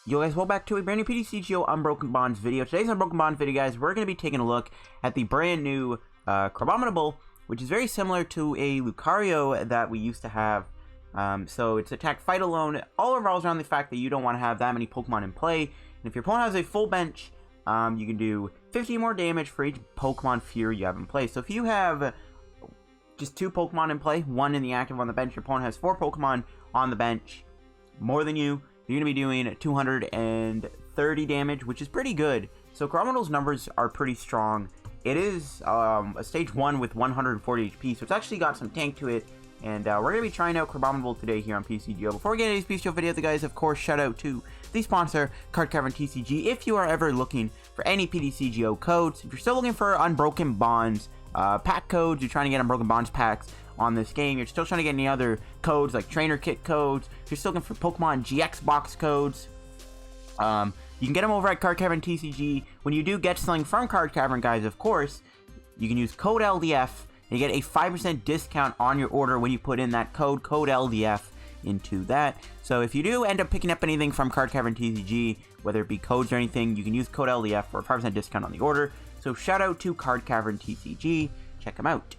Yo guys, welcome back to a brand new PTCGO Unbroken Bonds video. Today's Unbroken Bond video, guys, we're going to be taking a look at the brand new Crabominable, which is very similar to a Lucario that we used to have. So it's attack fight alone. All revolves around the fact that you don't want to have that many Pokemon in play. And if your opponent has a full bench, you can do 50 more damage for each Pokemon Fury you have in play. So if you have just 2 Pokemon in play, 1 in the active on the bench, your opponent has 4 Pokemon on the bench, more than you, you're going to be doing 230 damage, which is pretty good. So Crabominable's numbers are pretty strong. It is a stage 1 with 140 HP, so it's actually got some tank to it. And we're going to be trying out Crabominable today here on PTCGO. Before we get into these PTCGO videos, guys, of course, shout out to the sponsor, Cardcavern TCG. If you are ever looking for any PTCGO codes, if you're still looking for Unbroken Bonds pack codes, you're trying to get Unbroken Bonds packs on this game, you're still trying to get any other codes like trainer kit codes, if you're still looking for Pokemon GX box codes, you can get them over at Cardcavern TCG. When you do get something from Cardcavern, guys, of course, you can use code LDF and you get a 5% discount on your order when you put in that code LDF into that. So if you do end up picking up anything from Cardcavern TCG, whether it be codes or anything, you can use code LDF for a 5% discount on the order. So shout out to Cardcavern TCG, check them out.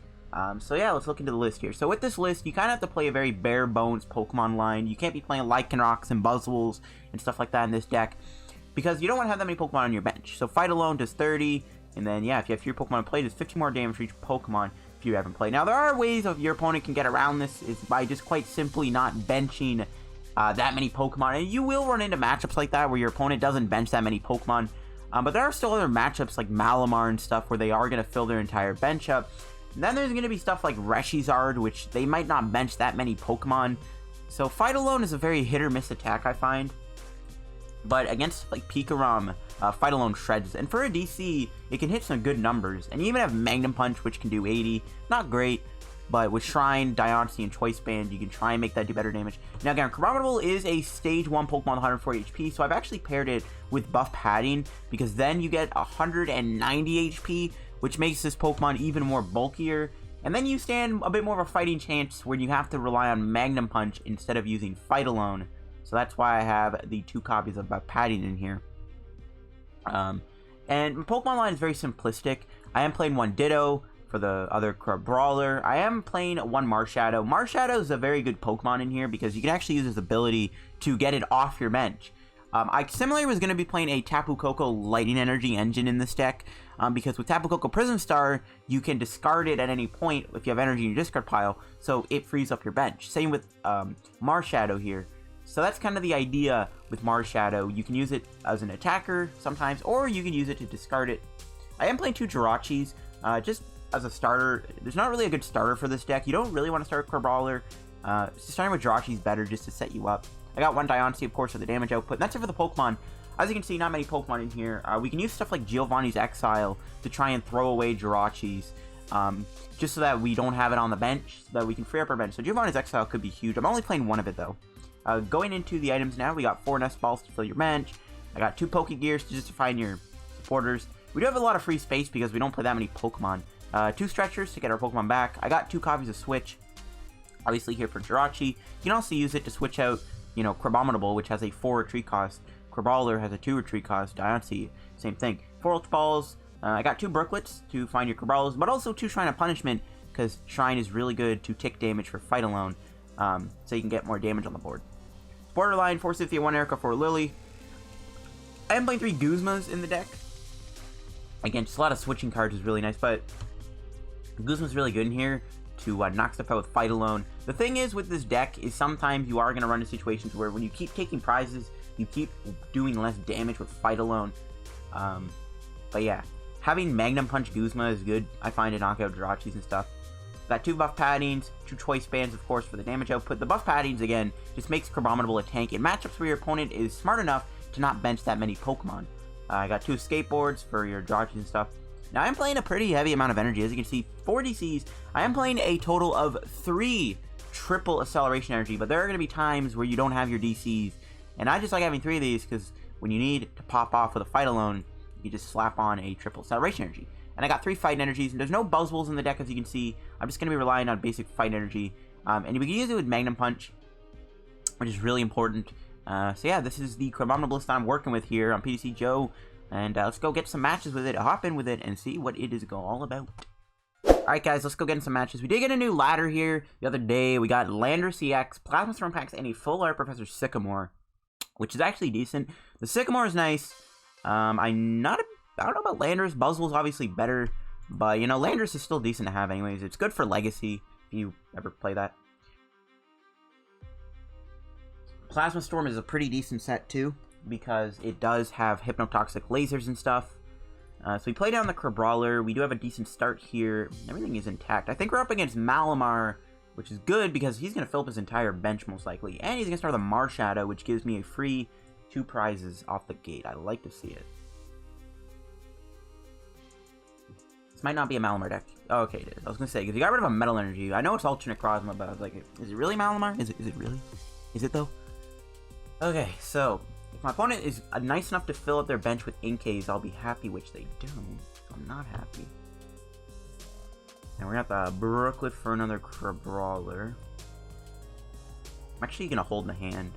So yeah, let's look into the list here. So with this list, you kind of have to play a very bare bones Pokemon line. You can't be playing Lycanrocs and Buzzwoles and stuff like that in this deck, because you don't want to have that many Pokemon on your bench. So fight alone does 30, and then yeah, if you have 3 Pokemon in play, does 50 more damage for each Pokemon if you haven't played. Now there are ways of your opponent can get around this, is by just quite simply not benching that many Pokemon. And you will run into matchups like that where your opponent doesn't bench that many Pokemon. But there are still other matchups like Malamar and stuff where they are going to fill their entire bench up. And then there's going to be stuff like Reshiram, which they might not bench that many Pokemon. So fight alone is a very hit or miss attack, I find. But against like PikaRom, fight alone shreds. And for a DC, it can hit some good numbers. And you even have Magnum Punch, which can do 80. Not great, but with Shrine, Diancie, and Choice Band, you can try and make that do better damage. Now again, Crabominable is a stage 1 Pokemon with 140 HP, so I've actually paired it with Buff Padding, because then you get 190 HP, which makes this Pokemon even more bulkier. And then you stand a bit more of a fighting chance when you have to rely on Magnum Punch instead of using Fight Alone. So that's why I have the 2 copies of Buff Padding in here. And my Pokemon line is very simplistic. I am playing one Ditto for the other Crabrawler. I am playing one Marshadow. Marshadow is a very good Pokemon in here because you can actually use his ability to get it off your bench. I similarly was going to be playing a Tapu Koko Lightning Energy engine in this deck, because with Tapu Koko Prism Star, you can discard it at any point if you have energy in your discard pile, so it frees up your bench. Same with Marshadow here. So that's kind of the idea with Marshadow. You can use it as an attacker sometimes, or you can use it to discard it. I am playing 2 Jirachis, just as a starter. There's not really a good starter for this deck. You don't really want to start Crabrawler. Starting with Jirachi is better just to set you up. I got one Diancie, of course, for the damage output. And that's it for the Pokemon. As you can see, not many Pokemon in here. We can use stuff like Giovanni's Exile to try and throw away Jirachis, just so that we don't have it on the bench, so that we can free up our bench. So Giovanni's Exile could be huge. I'm only playing one of it, though. Going into the items now, we got 4 Nest Balls to fill your bench. I got 2 Pokégears to just find your supporters. We do have a lot of free space because we don't play that many Pokemon. 2 Stretchers to get our Pokemon back. I got 2 copies of Switch, obviously here for Jirachi. You can also use it to switch out, you know, Crabominable, which has a 4 retreat cost. Crabrawler has a 2 retreat cost. Diancie, same thing. 4 Ultra Balls. I got 2 Brooklets to find your Crabrawlers, but also 2 Shrine of Punishment, because Shrine is really good to tick damage for fight alone, so you can get more damage on the board. Borderline, 4 Cynthia, 1 Erika, 4 Lillie. I am playing 3 Guzmas in the deck. Again, just a lot of switching cards is really nice, but Guzma's really good in here to knock stuff out with fight alone. The thing is with this deck is sometimes you are going to run into situations where when you keep taking prizes, you keep doing less damage with fight alone. But yeah, having Magnum Punch Guzma is good, I find, to knock out Jirachis and stuff. Got 2 Buff Paddings, 2 Choice Bands, of course, for the damage output. The Buff Paddings, again, just makes Crabominable a tank in matchups where your opponent is smart enough to not bench that many Pokemon. I got 2 Escape Boards for your Jirachis and stuff. Now, I'm playing a pretty heavy amount of energy. As you can see, 4 DCs. I am playing a total of 3 triple acceleration energy, but there are going to be times where you don't have your DCs. And I just like having 3 of these because when you need to pop off with a fight alone, you just slap on a triple acceleration energy. And I got 3 fight energies, and there's no Buzzwoles in the deck, as you can see. I'm just going to be relying on basic fight energy. And we can use it with Magnum Punch, which is really important. So yeah, this is the Crabominable list I'm working with here on PTCGO, and let's go get some matches with it, hop in with it, and see what it is all about. Alright guys, let's go get in some matches. We did get a new ladder here the other day. We got Landorus EX, Plasma Storm packs, and a full art Professor Sycamore, which is actually decent. The Sycamore is nice. I don't know about Landorus. Buzzwole's obviously better, but you know, Landorus is still decent to have anyways. It's good for Legacy, if you ever play that. Plasma Storm is a pretty decent set too, because it does have Hypnotoxic lasers and stuff. So we play down the Crabrawler. We do have a decent start here. Everything is intact. I think we're up against Malamar, which is good because he's going to fill up his entire bench most likely. And he's going to start with a Marshadow, which gives me a free 2 prizes off the gate. I like to see it. This might not be a Malamar deck. Oh, okay, it is. I was going to say, because you got rid of a Metal Energy. I know it's alternate Cosmo, but I was like, is it really Malamar? Is it really? Is it though? Okay, so if my opponent is nice enough to fill up their bench with Inkays, I'll be happy, which they don't, so I'm not happy. And we're gonna have to Brooklet for another Crabrawler. I'm actually gonna hold in the hand.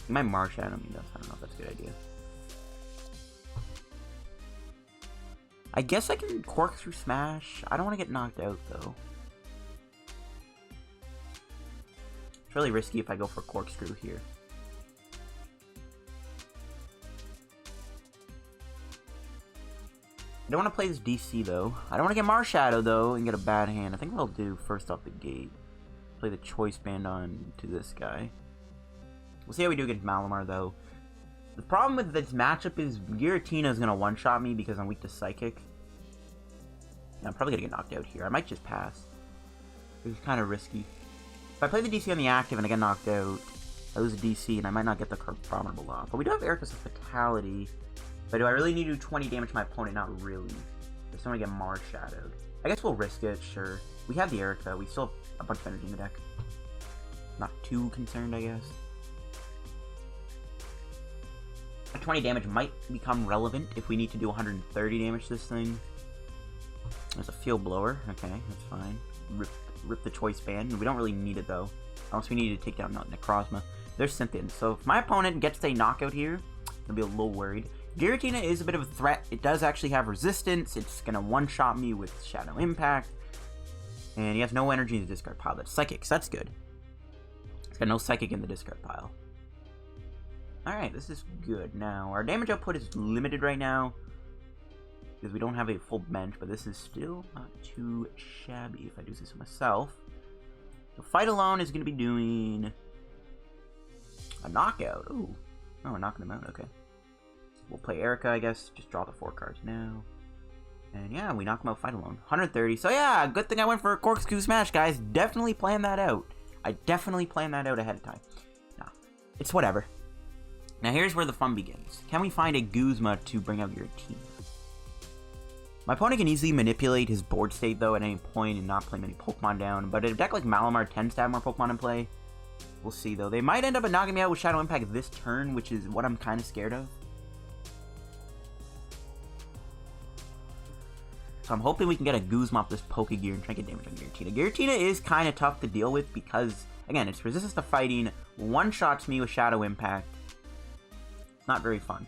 He might Marshadow me, though. I don't know if that's a good idea. I guess I can Corkscrew Smash. I don't want to get knocked out, though. It's really risky if I go for Corkscrew here. I don't want to play this DC, though. I don't want to get Marshadow, though, and get a bad hand. I think what I'll do first off the gate, play the Choice Band on to this guy. We'll see how we do against Malamar, though. The problem with this matchup is Giratina is going to one-shot me because I'm weak to Psychic. Yeah, I'm probably going to get knocked out here. I might just pass. It's kind of risky. If I play the DC on the active and I get knocked out, I lose a DC and I might not get the Crabominable off. But we do have Erika's Fatality. But do I really need to do 20 damage to my opponent? Not really. I just don't want to get Marshadowed. I guess we'll risk it, sure. We have the Erika. We still have a bunch of energy in the deck. Not too concerned, I guess. A 20 damage might become relevant if we need to do 130 damage to this thing. There's a Field Blower. Okay, that's fine. Rip the Choice Band. We don't really need it, though. Unless we need to take down Necrozma. There's Cynthia. So if my opponent gets a knockout here, I'll be a little worried. Giratina is a bit of a threat. It does actually have resistance. It's going to one-shot me with Shadow Impact. And he has no energy in the discard pile. That's Psychic, so that's good. He's got no Psychic in the discard pile. Alright, this is good. Now, our damage output is limited right now, because we don't have a full bench, but this is still not too shabby if I do this myself. So Fight Alone is going to be doing a knockout. Ooh. Oh, we're knocking him out. Okay. We'll play Erika, I guess. Just draw the 4 cards now. And yeah, we knock him out Fight Alone. 130. So yeah, good thing I went for a Corkscrew Smash, guys. Definitely planned that out. I definitely planned that out ahead of time. Nah, it's whatever. Now here's where the fun begins. Can we find a Guzma to bring out your team? My opponent can easily manipulate his board state, though, at any point and not play many Pokemon down. But a deck like Malamar tends to have more Pokemon in play. We'll see, though. They might end up knocking me out with Shadow Impact this turn, which is what I'm kind of scared of. So I'm hoping we can get a Guzma off this Pokégear and try to get damage on Giratina. Giratina is kind of tough to deal with because, again, it's resistance to fighting, one-shots me with Shadow Impact. It's not very fun.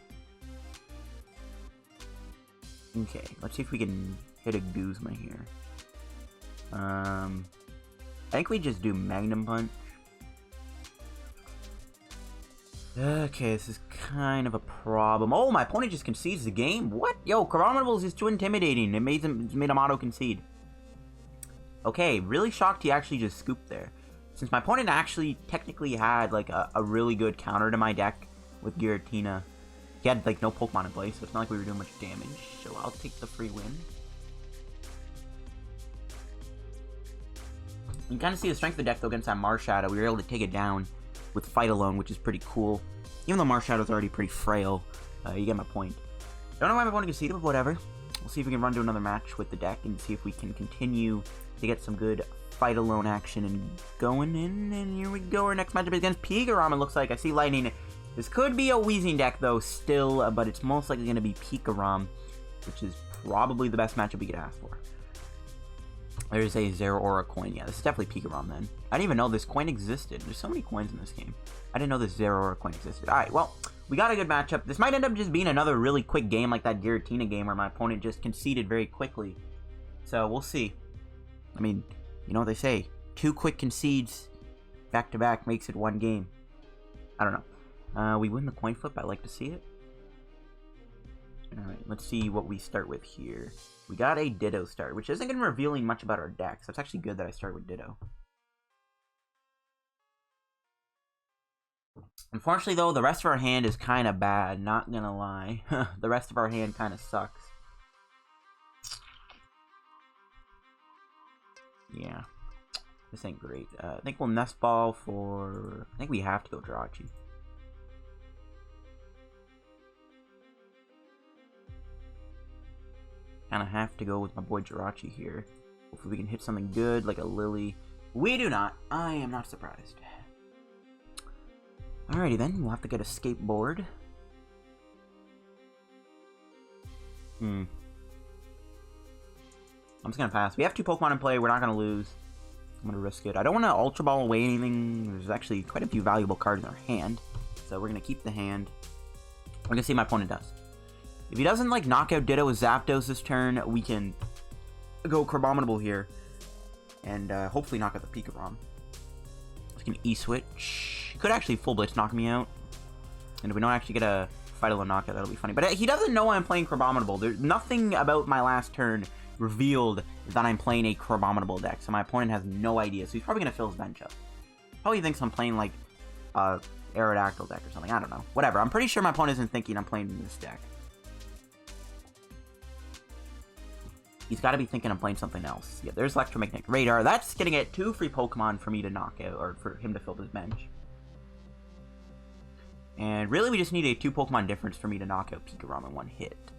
Okay, let's see if we can hit a Guzma here. I think we just do Magnum Punch. Okay, this is kind of a problem. Oh, my opponent just concedes the game? What? Yo, Crabominable is just too intimidating. It made him auto-concede. Okay, really shocked he actually just scooped there. Since my opponent actually technically had, like, a really good counter to my deck with Giratina. He had, like, no Pokemon in play, so it's not like we were doing much damage. So I'll take the free win. You can kind of see the strength of the deck, though, against that Marshadow. We were able to take it down with Fight Alone, which is pretty cool. Even though Marshadow's already pretty frail, you get my point. Don't know why my opponent conceded, but whatever. We'll see if we can run to another match with the deck and see if we can continue to get some good Fight Alone action and going in. And here we go. Our next matchup is against PikaRom, it looks like. I see Lightning. This could be a Weezing deck, though, still, but it's most likely going to be PikaRom, which is probably the best matchup we could ask for. There's a Zero Aura coin. Yeah, this is definitely PikaRom then. I didn't even know this coin existed. There's so many coins in this game. I didn't know this Zero Aura coin existed. Alright, well, we got a good matchup. This might end up just being another really quick game like that Giratina game where my opponent just conceded very quickly. So, we'll see. I mean, you know what they say. 2 quick concedes back-to-back makes it 1 game. I don't know. We win the coin flip. I like to see it. Alright, let's see what we start with here. We got a Ditto start, which isn't going to be revealing much about our deck, so it's actually good that I start with Ditto. Unfortunately, though, the rest of our hand is kind of bad, not gonna lie. The rest of our hand kind of sucks. Yeah. This ain't great. I think we'll Nest Ball for... I think we have to go Jirachi. Kind of have to go with my boy Jirachi here. Hopefully we can hit something good, like a Lillie. We do not. I am not surprised. Alrighty then, we'll have to get Escape Board. I'm just gonna pass. We have 2 Pokemon in play, we're not gonna lose. I'm gonna risk it. I don't want to Ultra Ball away anything. There's actually quite a few valuable cards in our hand. So we're gonna keep the hand. We're gonna see what my opponent does. If he doesn't, like, knock out Ditto with Zapdos this turn, we can go Crabominable here. And, hopefully knock out the PikaRom. We can E-Switch. Could actually Full Blitz knock me out. And if we don't actually get a Fight-Alone knockout, that'll be funny. But he doesn't know I'm playing Crabominable. There's nothing about my last turn revealed that I'm playing a Crabominable deck. So my opponent has no idea. So he's probably going to fill his bench up. Probably thinks I'm playing, like, Aerodactyl deck or something. I don't know. Whatever. I'm pretty sure my opponent isn't thinking I'm playing this deck. He's got to be thinking I'm playing something else. Yeah, there's Electromagnetic Radar. That's going to get 2 free Pokemon for me to knock out, or for him to fill his bench. And really, we just need a 2 Pokemon difference for me to knock out PikaRom in 1 hit.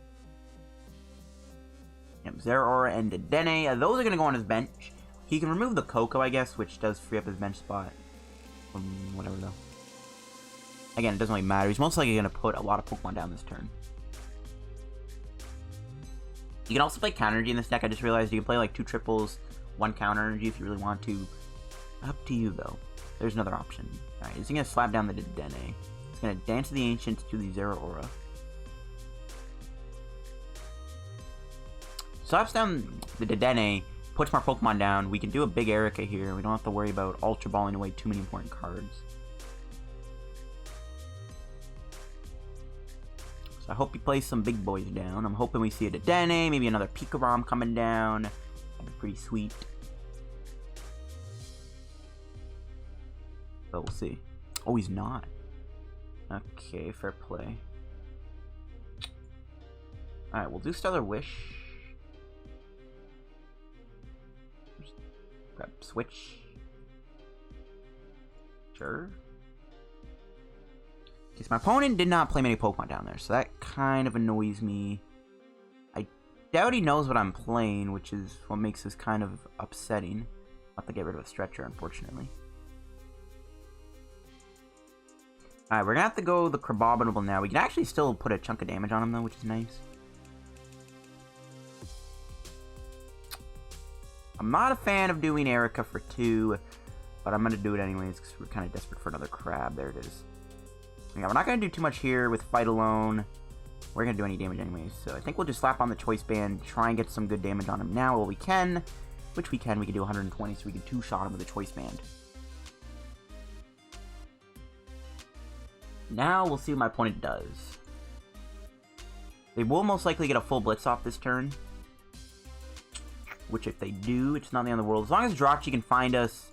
Yep, Zero Aura and Dedenne. Those are going to go on his bench. He can remove the Coco, I guess, which does free up his bench spot. Whatever, though. Again, it doesn't really matter. He's most likely going to put a lot of Pokemon down this turn. You can also play Counter Energy in this deck. I just realized you can play like 2 triples, 1 Counter Energy if you really want to. Up to you, though. There's another option. Alright, he's going to slap down the Dedenne. He's going to Dance to the Ancients to the Zero Aura. Slaps down the Dedenne, puts more Pokemon down. We can do a big Erika here. We don't have to worry about Ultra Balling away too many important cards. So I hope he plays some big boys down. I'm hoping we see a Dedenne, maybe another PikaRom coming down. That'd be pretty sweet. But we'll see. Oh, he's not. Okay, fair play. Alright, we'll do Stellar Wish. Grab Switch. Sure. Because my opponent did not play many Pokemon down there, so that kind of annoys me. I doubt he knows what I'm playing, which is what makes this kind of upsetting. I'll have to get rid of a Stretcher, unfortunately. Alright, we're gonna have to go the Crabominable now. We can actually still put a chunk of damage on him, though, which is nice. I'm not a fan of doing Erika for 2, but I'm gonna do it anyways, because we're kind of desperate for another Crab. There it is. Yeah, we're not going to do too much here with Fight Alone. We're going to do any damage anyways. So I think we'll just slap on the Choice Band, try and get some good damage on him now while we can. Which we can. We can do 120, so we can 2-shot him with the Choice Band. Now we'll see what my opponent does. They will most likely get a full Blitz off this turn. Which if they do, it's not the end of the world. As long as Jirachi can find us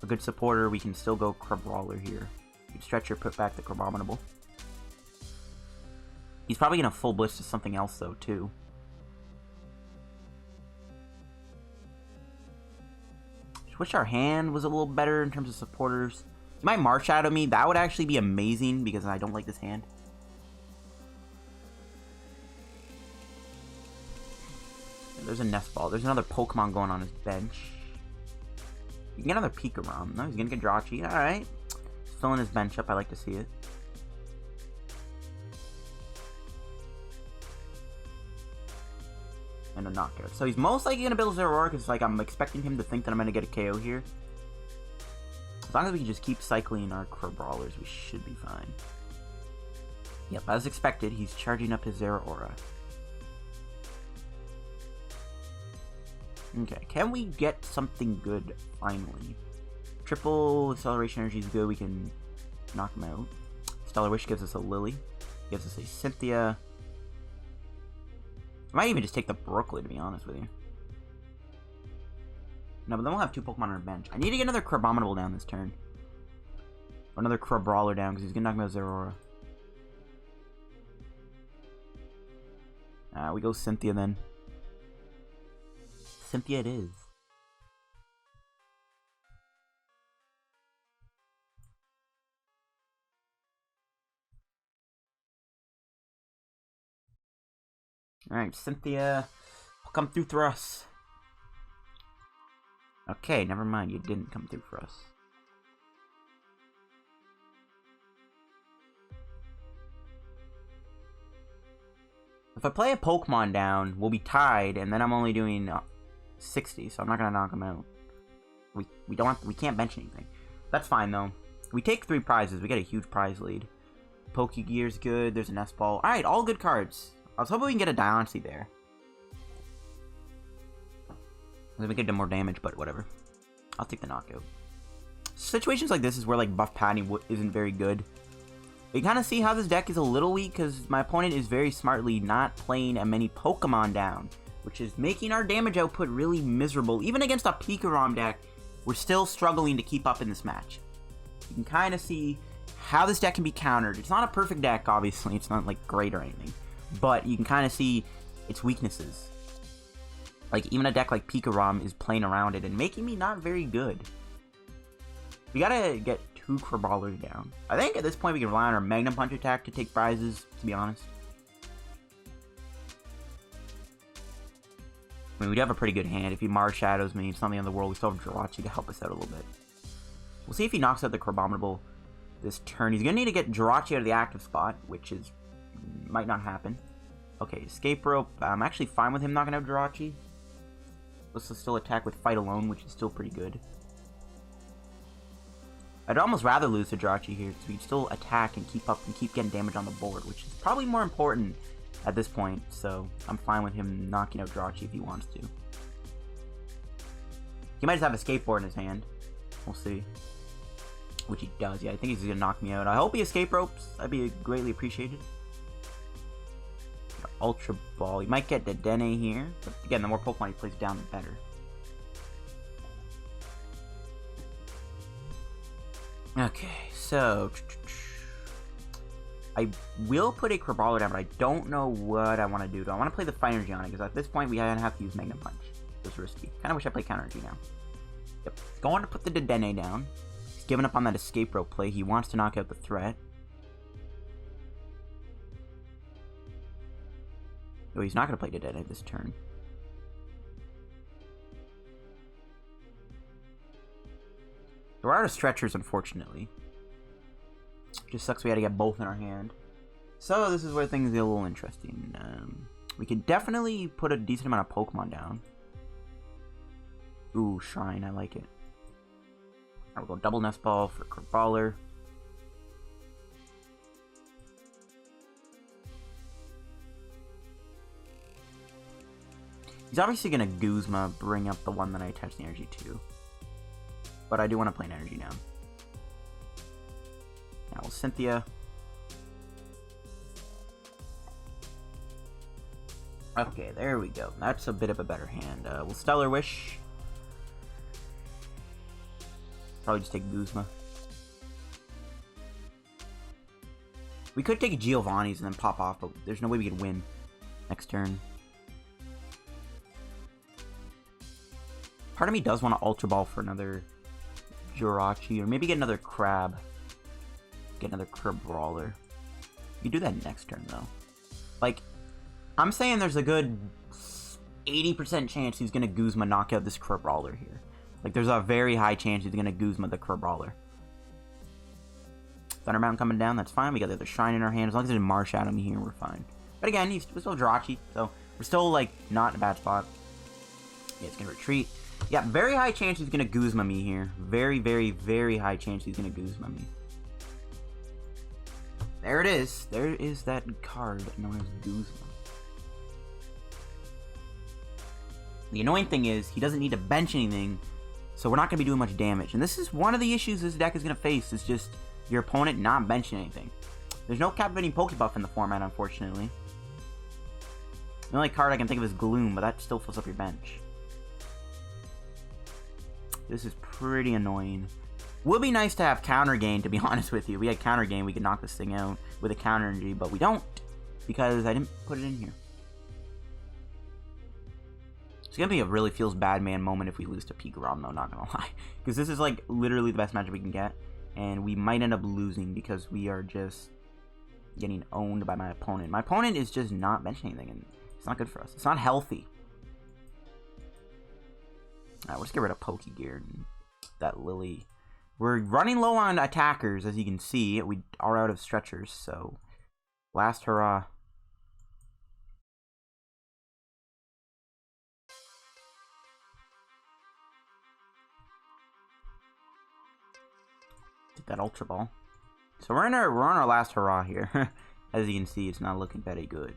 a good supporter, we can still go Crabrawler here. Stretcher, put back the Crabominable. He's probably going to full Blitz to something else, though, too. Just wish our hand was a little better in terms of supporters. He might Marshadow me. That would actually be amazing, because I don't like this hand. There's a Nest Ball. There's another Pokemon going on his bench. You can get another PikaRom. No, he's going to get Jirachi. Alright. Filling his bench up, I like to see it. and a knockout. So he's most likely going to build Zeraora because like I'm expecting him to think that I'm going to get a KO here. As long as we can just keep cycling our Crabrawlers, we should be fine. Yep, as expected, he's charging up his Zeraora. Okay, can we get something good finally? Triple acceleration energy is good. We can knock him out. Stellar Wish gives us a Lillie. Gives us a Cynthia. I might even just take the Brooklet, to be honest with you. No, but then we'll have 2 Pokemon on our bench. I need to get another Crabominable down this turn. Or another Crabrawler down, because he's going to knock me out Zeraora. We go Cynthia then. Cynthia it is. Alright, Cynthia, come through for us. Okay, never mind, you didn't come through for us. If I play a Pokemon down, we'll be tied, and then I'm only doing 60, so I'm not gonna knock him out. We can't bench anything. That's fine though. We take 3 prizes, we get a huge prize lead. Pokégear's good, there's an S-Ball. Alright, all good cards. I was hoping we can get a Diancie there. Then we could do more damage, but whatever. I'll take the knockout. Situations like this is where like Buff Padding isn't very good. You kind of see how this deck is a little weak because my opponent is very smartly not playing as many Pokemon down, which is making our damage output really miserable. Even against a PikaRom deck, we're still struggling to keep up in this match. You can kind of see how this deck can be countered. It's not a perfect deck, obviously. It's not like great or anything. But you can kind of see its weaknesses. Like, even a deck like PikaRom is playing around it and making me not very good. We gotta get 2 Crabrawlers down. I think at this point we can rely on our Magnum Punch attack to take prizes, to be honest. I mean, we do have a pretty good hand. If he Marshadows me, it's not the end of the world. We still have Jirachi to help us out a little bit. We'll see if he knocks out the Crabominable this turn. He's gonna need to get Jirachi out of the active spot, which is might not happen. Okay, Escape Rope. I'm actually fine with him knocking out Jirachi. Let's still attack with Fight Alone, which is still pretty good. I'd almost rather lose to Jirachi here, because we'd still attack and keep up and keep getting damage on the board, which is probably more important at this point, so I'm fine with him knocking out Jirachi if he wants to. He might just have a Escape Board in his hand. We'll see. Which he does, yeah. I think he's going to knock me out. I hope he Escape Ropes. That'd be greatly appreciated. Ultra Ball. He might get the Dene here, but again, the more Pokemon he plays down, the better. Okay, so I will put a Crabrawler down, but I don't know what I want to do. Do I want to play the Fire Energy on it? Because at this point, we have to use Magnum Punch. It's risky. Kind of wish I played Counter Energy now. Yep. Going to put the Dene down. He's giving up on that Escape Rope play. He wants to knock out the threat. Oh, he's not going to play Dene this turn. We're out of stretchers, unfortunately. Just sucks we had to get both in our hand. So this is where things get a little interesting. We can definitely put a decent amount of Pokemon down. Ooh, Shrine, I like it. I'll go double Nest Ball for Crabrawler. He's obviously going to Guzma bring up the one that I attached the energy to. But I do want to play an energy now. Now we'll Cynthia. Okay, there we go. That's a bit of a better hand. We'll Stellar Wish. Probably just take Guzma. We could take Giovanni's and then pop off, but there's no way we could win next turn. Part of me does want to Ultra Ball for another Jirachi, or maybe get another Crab. Get another Crabrawler. You do that next turn, though. Like, I'm saying there's a good 80% chance he's going to Guzma knock out this Crabrawler here. Like, there's a very high chance he's going to Guzma the Crabrawler. Thunder Mountain coming down, that's fine. We got the other Shrine in our hand. As long as it didn't Marshadow me here, we're fine. But again, he's still Jirachi, so We're still, like, not in a bad spot. Yeah, it's gonna retreat. Yeah, very high chance he's gonna Guzma me here. Very, very, very high chance he's gonna Guzma me. There it is. There is that card known as Guzma. The annoying thing is, he doesn't need to bench anything, so we're not going to be doing much damage. And this is one of the issues this deck is going to face, is just your opponent not benching anything. There's no captivating Pokebuff in the format, unfortunately. The only card I can think of is Gloom, but that still fills up your bench. This is pretty annoying. Would be nice to have counter gain, to be honest with you. If we had counter gain, we could knock this thing out with a counter energy, but we don't, because I didn't put it in here. It's gonna be a really feels bad man moment if we lose to PikaRom, though, not gonna lie. Because this is, like, literally the best matchup we can get, and we might end up losing because we are just getting owned by my opponent. My opponent is just not benching anything, and it's not good for us. It's not healthy. Alright, we'll just get rid of Pokégear and that Lillie. We're running low on attackers, as you can see. We are out of stretchers, so last hurrah. Get that Ultra Ball. So we're on our last hurrah here. As you can see, it's not looking very good.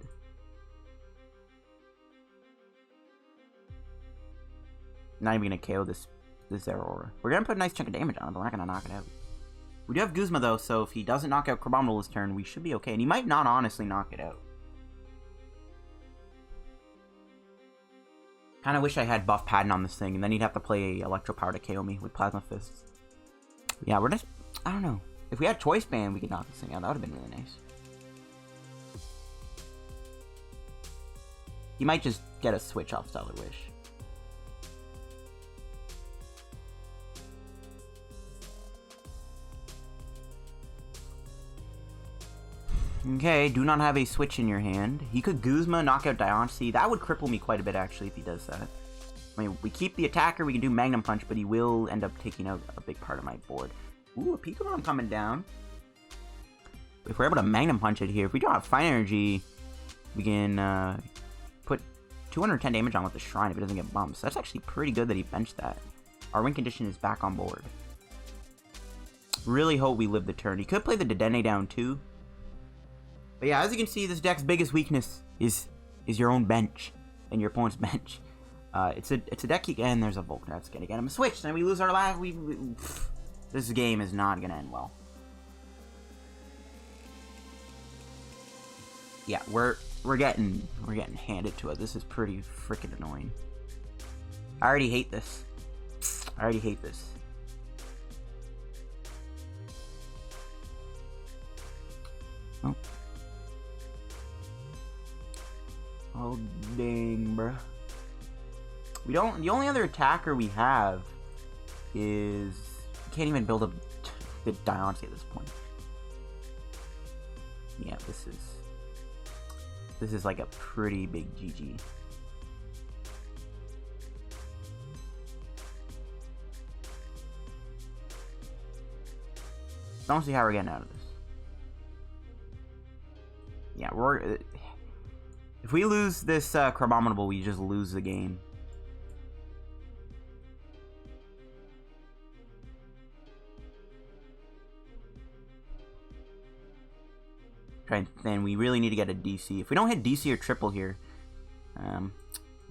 Not even gonna KO this Aurora. We're gonna put a nice chunk of damage on it, but we're not gonna knock it out. We do have Guzma though, so if he doesn't knock out Crabominable this turn, we should be okay. And he might not honestly knock it out. Kinda wish I had Buff Padding on this thing, and then he'd have to play Electro Power to KO me with Plasma Fists. Yeah, we're just, I don't know. If we had Choice Band, we could knock this thing out. That would have been really nice. He might just get a switch off Stellar Wish. Okay, do not have a switch in your hand. He could Guzma, knock out Diancie. That would cripple me quite a bit, actually, if he does that. I mean, we keep the attacker, we can do Magnum Punch, but he will end up taking out a big part of my board. Ooh, a PikaRom coming down. If we're able to Magnum Punch it here, if we don't have Fine Energy, we can put 210 damage on with the Shrine if it doesn't get bumps. That's actually pretty good that he benched that. Our win condition is back on board. Really hope we live the turn. He could play the Dedenne down too. But yeah, as you can see, this deck's biggest weakness is your own bench and your opponent's bench. It's a deck, and there's a Vulcan that's gonna get him a switch, and we lose our last. This game is not gonna end well. Yeah, we're getting handed to us. This is pretty freaking annoying. I already hate this. I already hate this. Oh. Oh dang, bruh. We don't. The only other attacker we have is. We can't even build up the Diancie at this point. Yeah, this is like a pretty big GG. Don't see how we're getting out of this. Yeah, we're. If we lose this Crabominable, we just lose the game. Then we really need to get a DC. If we don't hit DC or triple here, I don't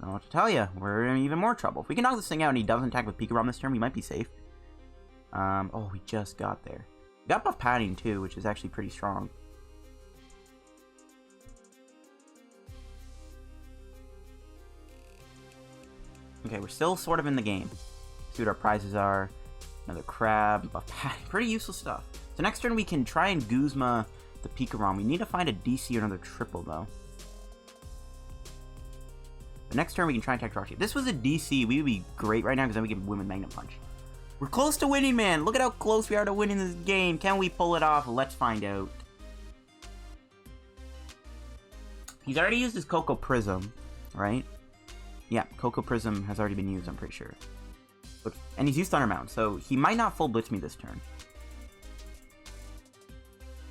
know what to tell you. We're in even more trouble. If we can knock this thing out and he doesn't attack with PikaRom this turn, we might be safe. Oh, we just got there. We got Buff Padding too, which is actually pretty strong. Okay, we're still sort of in the game. See what our prizes are. Another crab, Buff Padding. Pretty useless stuff. So next turn we can try and Guzma the PikaRom. We need to find a DC or another triple though. The next turn we can try and attack Jirachi. If this was a DC, we would be great right now because then we can win with Magnum Punch. We're close to winning, man. Look at how close we are to winning this game. Can we pull it off? Let's find out. He's already used his Cocoa Prism, right? Yeah, Cocoa Prism has already been used, I'm pretty sure. And he's used Thunder Mountain, so he might not full blitz me this turn.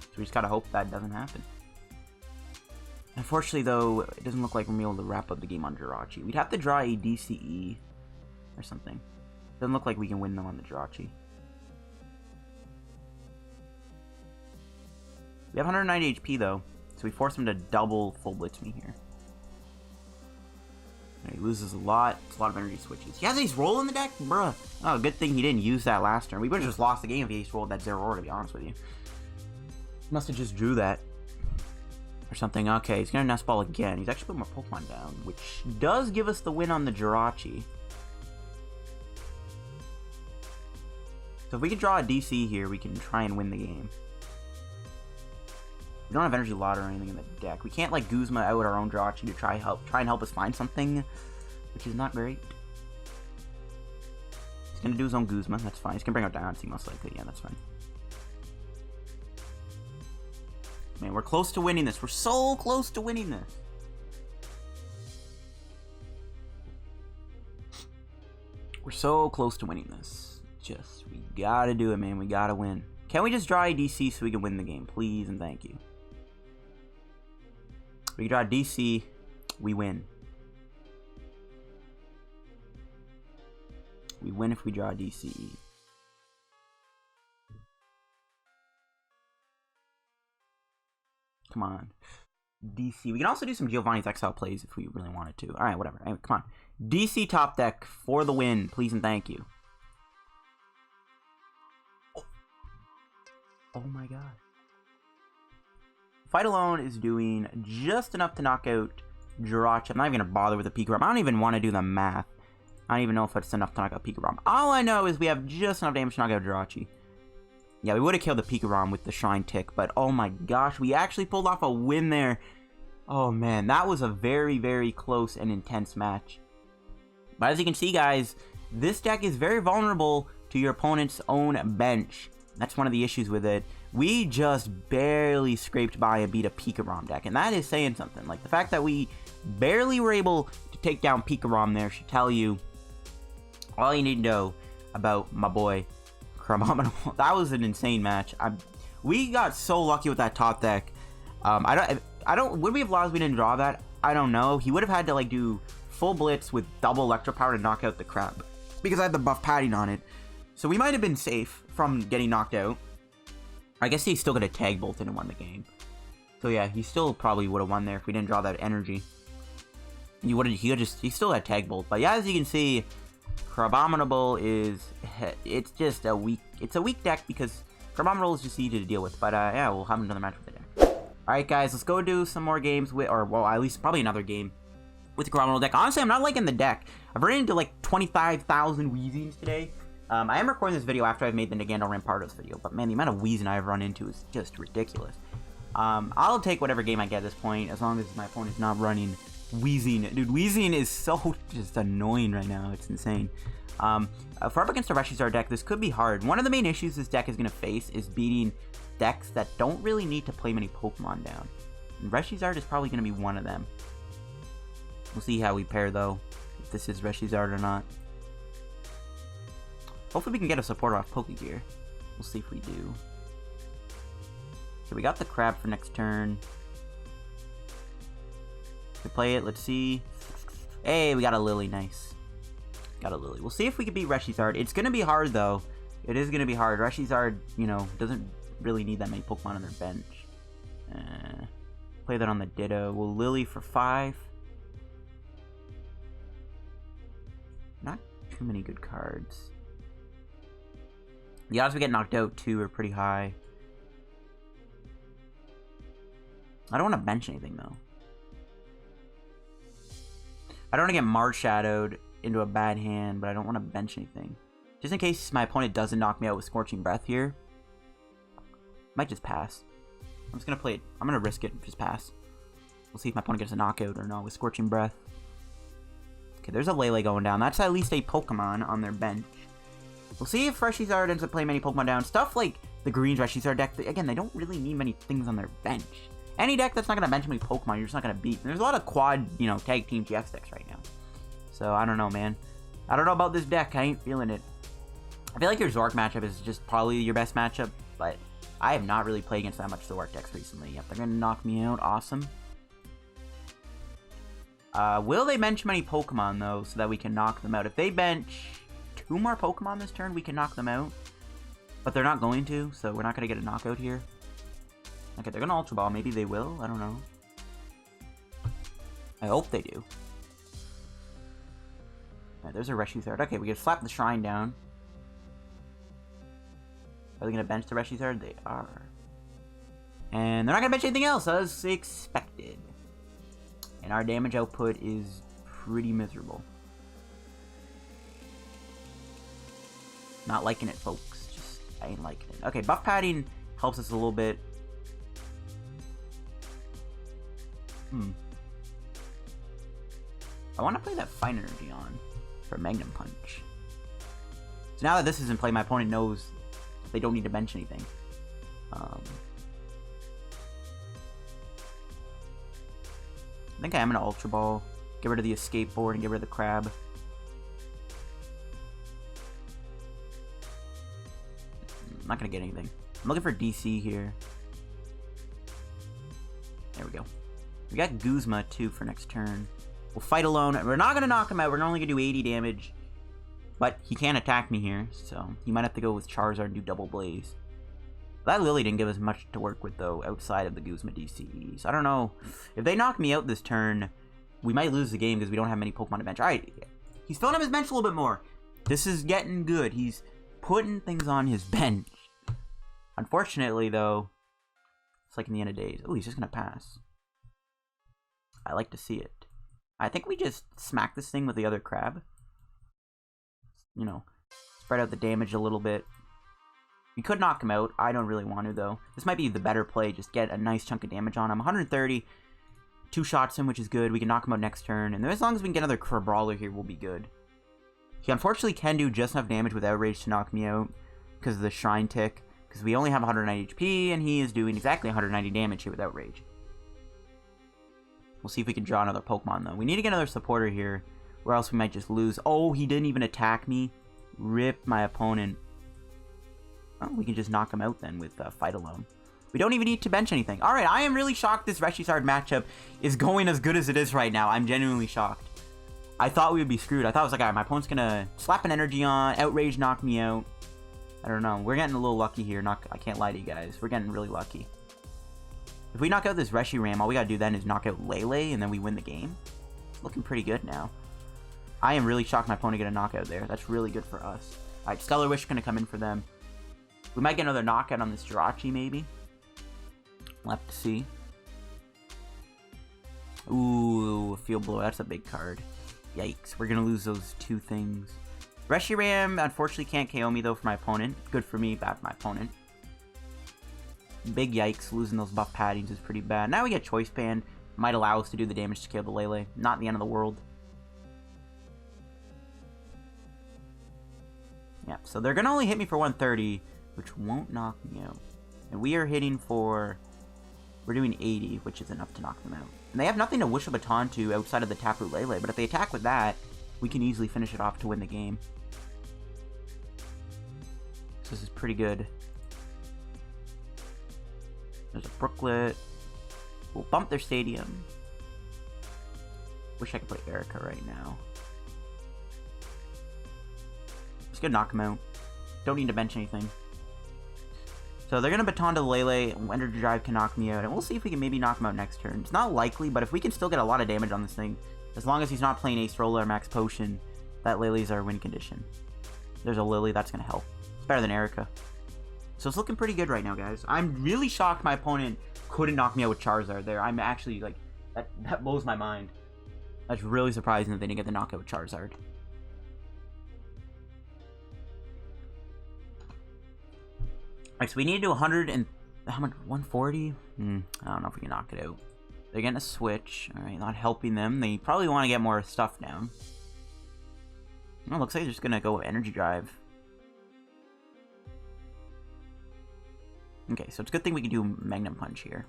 So we just gotta hope that doesn't happen. Unfortunately, though, it doesn't look like we're able to wrap up the game on Jirachi. We'd have to draw a DCE or something. Doesn't look like we can win them on the Jirachi. We have 190 HP, though, so we force him to double full blitz me here. He loses a lot. It's a lot of energy switches. He has Ace Roll in the deck? Bruh. Oh, good thing he didn't use that last turn. We would have just lost the game if he Ace rolled that Zeraora, to be honest with you. Must have just drew that. Or something. Okay, he's going to Nest Ball again. He's actually put more Pokemon down, which does give us the win on the Jirachi. So if we can draw a DC here, we can try and win the game. We don't have Energy Lot or anything in the deck. We can't, like, Guzma out our own Jirachi to try and help us find something, which is not great. He's going to do his own Guzma. That's fine. He's going to bring out Diancie, most likely. Yeah, that's fine. Man, we're close to winning this. We're so close to winning this. We're so close to winning this. Just, we gotta do it, man. We gotta win. Can we just draw a DC so we can win the game? Please and thank you. We can draw a DC. We win. We win if we draw a DCE. Come on. DC. We can also do some Giovanni's Exile plays if we really wanted to. Alright, whatever. Anyway, come on. DC top deck for the win. Please and thank you. Oh my god. Fight Alone is doing just enough to knock out Jirachi. I'm not even going to bother with the PikaRom. I don't even want to do the math. I don't even know if it's enough to knock out PikaRom. All I know is we have just enough damage to knock out Jirachi. Yeah, we would have killed the PikaRom with the Shrine Tick, but oh my gosh, we actually pulled off a win there. Oh man, that was a very, very close and intense match. But as you can see, guys, this deck is very vulnerable to your opponent's own bench. That's one of the issues with it. We just barely scraped by and beat a PikaRom deck, and that is saying something. Like, the fact that we barely were able to take down PikaRom there should tell you all you need to know about my boy Crabominable. That was an insane match. We got so lucky with that top deck. I don't. Would we have lost if we didn't draw that? I don't know. He would have had to like do full blitz with double electro power to knock out the crab because I had the buff padding on it. So we might have been safe from getting knocked out. I guess he still could have tag bolted and won the game. So yeah, he still probably would have won there if we didn't draw that energy. He still had tag bolt. But yeah, as you can see, Crabominable it's just a weak deck because Crabominable is just easy to deal with. But yeah, we'll have another match with the deck. Alright guys, let's go do some more games with, or well, at least probably another game with the Crabominable deck. Honestly, I'm not liking the deck. I've run into like 25,000 Weezings today. I am recording this video after I've made the Nagano Rampardos video, but man, the amount of Weezing I've run into is just ridiculous. I'll take whatever game I get at this point, as long as my opponent's not running Weezing. Dude, Weezing is so just annoying right now. It's insane. For up against a Reshiram deck, this could be hard. One of the main issues this deck is going to face is beating decks that don't really need to play many Pokemon down. And Reshiram is probably going to be one of them. We'll see how we pair, though, if this is Reshiram or not. Hopefully we can get a supporter off Pokégear. We'll see if we do. Okay, we got the crab for next turn. We play it, let's see. Hey, we got a Lillie, nice. Got a Lillie. We'll see if we can beat Reshiram. It's gonna be hard though. It is gonna be hard. Reshiram, you know, doesn't really need that many Pokemon on their bench. Play that on the Ditto. We'll Lillie for 5. Not too many good cards. The odds we get knocked out, too, are pretty high. I don't want to bench anything, though. I don't want to get Marshadowed into a bad hand, but I don't want to bench anything. Just in case my opponent doesn't knock me out with Scorching Breath here. Might just pass. I'm just going to play it. I'm going to risk it and just pass. We'll see if my opponent gets a knockout or not with Scorching Breath. Okay, there's a Lele going down. That's at least a Pokemon on their bench. We'll see if Reshiram ends up playing many Pokemon down. Stuff like the green Reshiram deck, again, they don't really need many things on their bench. Any deck that's not going to bench many Pokemon, you're just not going to beat. And there's a lot of quad, you know, tag team GX decks right now. So, I don't know, man. I don't know about this deck. I ain't feeling it. I feel like your Zork matchup is just probably your best matchup, but I have not really played against that much Zork decks recently. Yep, they're going to knock me out. Awesome. Will they bench many Pokemon, though, so that we can knock them out? If they bench 2 more Pokemon this turn, we can knock them out. But they're not going to, so we're not going to get a knockout here. Okay, they're going to Ultra Ball. Maybe they will. I don't know. I hope they do. Alright, there's a Reshiram. Okay, we can slap the Shrine down. Are they going to bench the Reshiram? They are. And they're not going to bench anything else, as expected. And our damage output is pretty miserable. Not liking it, folks. Just, I ain't liking it. Okay, Buff Padding helps us a little bit. I want to play that Fine Energy on for Magnum Punch. So now that this is in play, my opponent knows they don't need to bench anything. I think I am going to Ultra Ball, get rid of the Escape Board, and get rid of the Crab. I'm not going to get anything. I'm looking for DC here. There we go. We got Guzma, too, for next turn. We'll fight alone. We're not going to knock him out. We're only going to do 80 damage. But he can't attack me here, so he might have to go with Charizard and do Double Blaze. That Lillie didn't give us much to work with, though, outside of the Guzma DCE. So I don't know. If they knock me out this turn, we might lose the game because we don't have many Pokemon to bench. Alright, he's filling up his bench a little bit more. This is getting good. He's putting things on his bench. Unfortunately, though, it's like in the end of days. Oh, he's just going to pass. I like to see it. I think we just smack this thing with the other Crab. You know, spread out the damage a little bit. We could knock him out. I don't really want to, though. This might be the better play. Just get a nice chunk of damage on him. 130. 2 shots him, which is good. We can knock him out next turn. And as long as we can get another Crabrawler here, we'll be good. He unfortunately can do just enough damage with Outrage to knock me out because of the Shrine tick. Because we only have 190 HP, and he is doing exactly 190 damage here with Outrage. We'll see if we can draw another Pokemon, though. We need to get another supporter here, or else we might just lose. Oh, he didn't even attack me. Rip my opponent. Oh, we can just knock him out then with Fight Alone. We don't even need to bench anything. Alright, I am really shocked this Reshiram matchup is going as good as it is right now. I'm genuinely shocked. I thought we would be screwed. I thought it was like, alright, my opponent's gonna slap an energy on, Outrage knock me out. I don't know. We're getting a little lucky here. I can't lie to you guys. We're getting really lucky. If we knock out this Reshiram, all we gotta do then is knock out Lillie, and then we win the game. It's looking pretty good now. I am really shocked my opponent get a knockout there. That's really good for us. Alright, Stellar Wish gonna come in for them. We might get another knockout on this Jirachi, maybe. We'll have to see. Ooh, Field Blow. That's a big card. Yikes. We're gonna lose those 2 things. Reshiram, unfortunately, can't KO me, though, for my opponent. Good for me, bad for my opponent. Big yikes. Losing those buff paddings is pretty bad. Now we get Choice Band. Might allow us to do the damage to kill the Lillie. Not the end of the world. Yeah, so they're going to only hit me for 130, which won't knock me out. And we are hitting for... We're doing 80, which is enough to knock them out. And they have nothing to Wish a Baton to outside of the Taproot Lillie, but if they attack with that, we can easily finish it off to win the game. So this is pretty good. There's a Brooklet. We'll bump their stadium. Wish I could play Erika right now. Just gonna knock him out. Don't need to bench anything. So they're gonna Baton to Lillie, and Energy Drive can knock me out, and we'll see if we can maybe knock him out next turn. It's not likely, but if we can still get a lot of damage on this thing, as long as he's not playing Ace Roller or Max Potion, that Lillie's our win condition. There's a Lillie, that's gonna help. It's better than Erika. So it's looking pretty good right now, guys. I'm really shocked my opponent couldn't knock me out with Charizard there. I'm actually, like, that blows my mind. That's really surprising that they didn't get the knockout with Charizard. Alright, so we need to do 100 and... How much? 140? I don't know if we can knock it out. They're getting a switch. Alright, not helping them. They probably want to get more stuff down. Well, looks like they're just going to go Energy Drive. Okay, so it's a good thing we can do Magnum Punch here.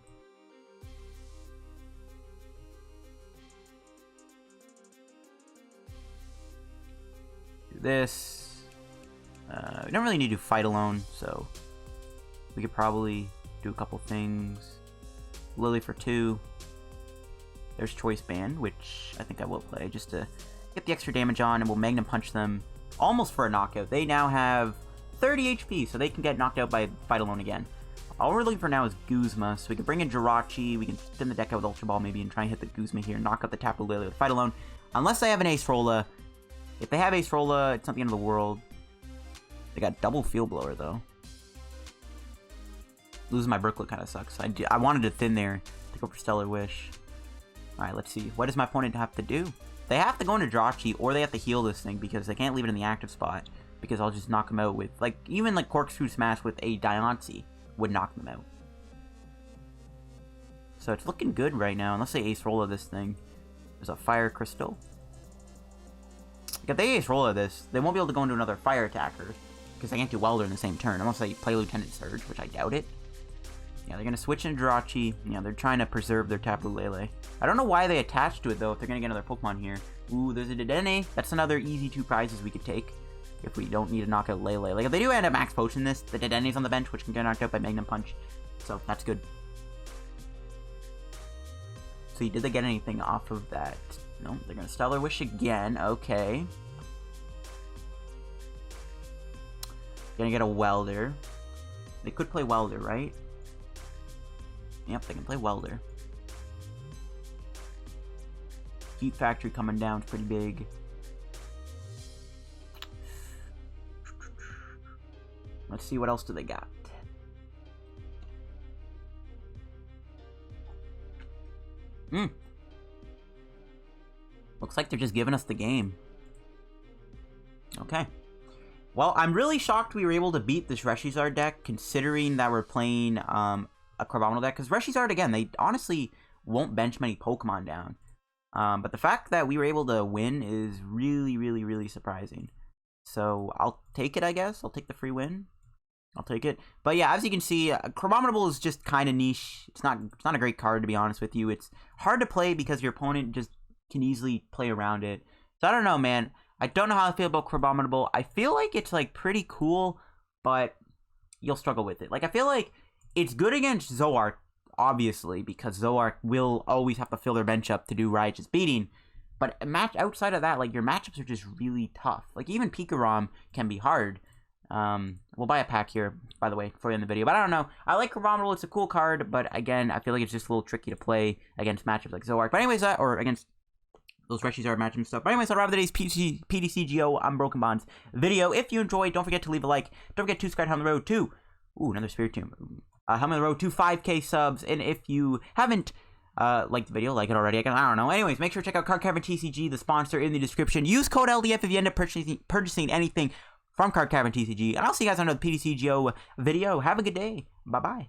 Do this. We don't really need to fight alone, so we could probably do a couple things. Lillie for 2. There's Choice Band, which I think I will play just to get the extra damage on, and we'll Magnum Punch them almost for a knockout. They now have 30 HP, so they can get knocked out by Fight Alone again. All we're looking for now is Guzma, so we can bring in Jirachi, we can spin the deck out with Ultra Ball maybe and try and hit the Guzma here, knock out the Tapu Lele with Fight Alone. Unless they have an Ace Rolla. If they have Ace Rolla, it's not the end of the world. They got double Field Blower, though. Losing my Brooklet kind of sucks. I wanted to thin there to go for Stellar Wish. Alright, let's see. What does my opponent have to do? They have to go into Jirachi, or they have to heal this thing, because they can't leave it in the active spot. Because I'll just knock them out with, like, even like Corkscrew Smash with a Diancie would knock them out. So it's looking good right now, unless they Ace Rolla this thing. There's a Fire Crystal. Like, if they Ace Rolla this, they won't be able to go into another Fire attacker, because they can't do Welder in the same turn, unless they play Lieutenant Surge, which I doubt it. Yeah, they're going to switch into Jirachi. Yeah, they're trying to preserve their Tapu Lele. I don't know why they attached to it, though, if they're going to get another Pokemon here. Ooh, there's a Dedenne. That's another easy 2 prizes we could take if we don't need to knock out Lele. Like, if they do end up Max Potion this, the Dedenne's on the bench, which can get knocked out by Magnum Punch. So, that's good. So, did they get anything off of that? No, they're going to Stellar Wish again. Okay. Gonna get a Welder. They could play Welder, right? Yep, they can play Welder. Heat Factory coming down is pretty big. Let's see what else do they got. Looks like they're just giving us the game. Okay. Well, I'm really shocked we were able to beat this Reshiram deck, considering that we're playing a Crabominable deck. Because Reshiram, again, they honestly won't bench many Pokemon down. But the fact that we were able to win is really, really, really surprising. So, I'll take it, I guess. I'll take the free win. I'll take it. But yeah, as you can see, Crabominable is just kind of niche. It's not a great card, to be honest with you. It's hard to play because your opponent just can easily play around it. So I don't know, man. I don't know how I feel about Crabominable. I feel like it's, like, pretty cool, but you'll struggle with it. Like, I feel like it's good against Zoroark, obviously, because Zoroark will always have to fill their bench up to do righteous beating. But outside of that, like, your matchups are just really tough. Like, even PikaRom can be hard. We'll buy a pack here, by the way, for you in the video. But I don't know. I like Crabominable. It's a cool card, but again, I feel like it's just a little tricky to play against matchups like Zoroark. But anyways, or against those Reshiram matchup and stuff. But anyways, I'll wrap today's PTCGO Unbroken Bonds video. If you enjoyed, don't forget to leave a like. Don't forget to subscribe on the road to, another Spirit Tomb. Helmet on the road to 5K subs. And if you haven't liked the video, like it already, I don't know. Anyways, make sure to check out Card Cavern TCG, the sponsor, in the description. Use code LDF if you end up purchasing anything from Card Cavern TCG. And I'll see you guys on another PTCGO video. Have a good day. Bye-bye.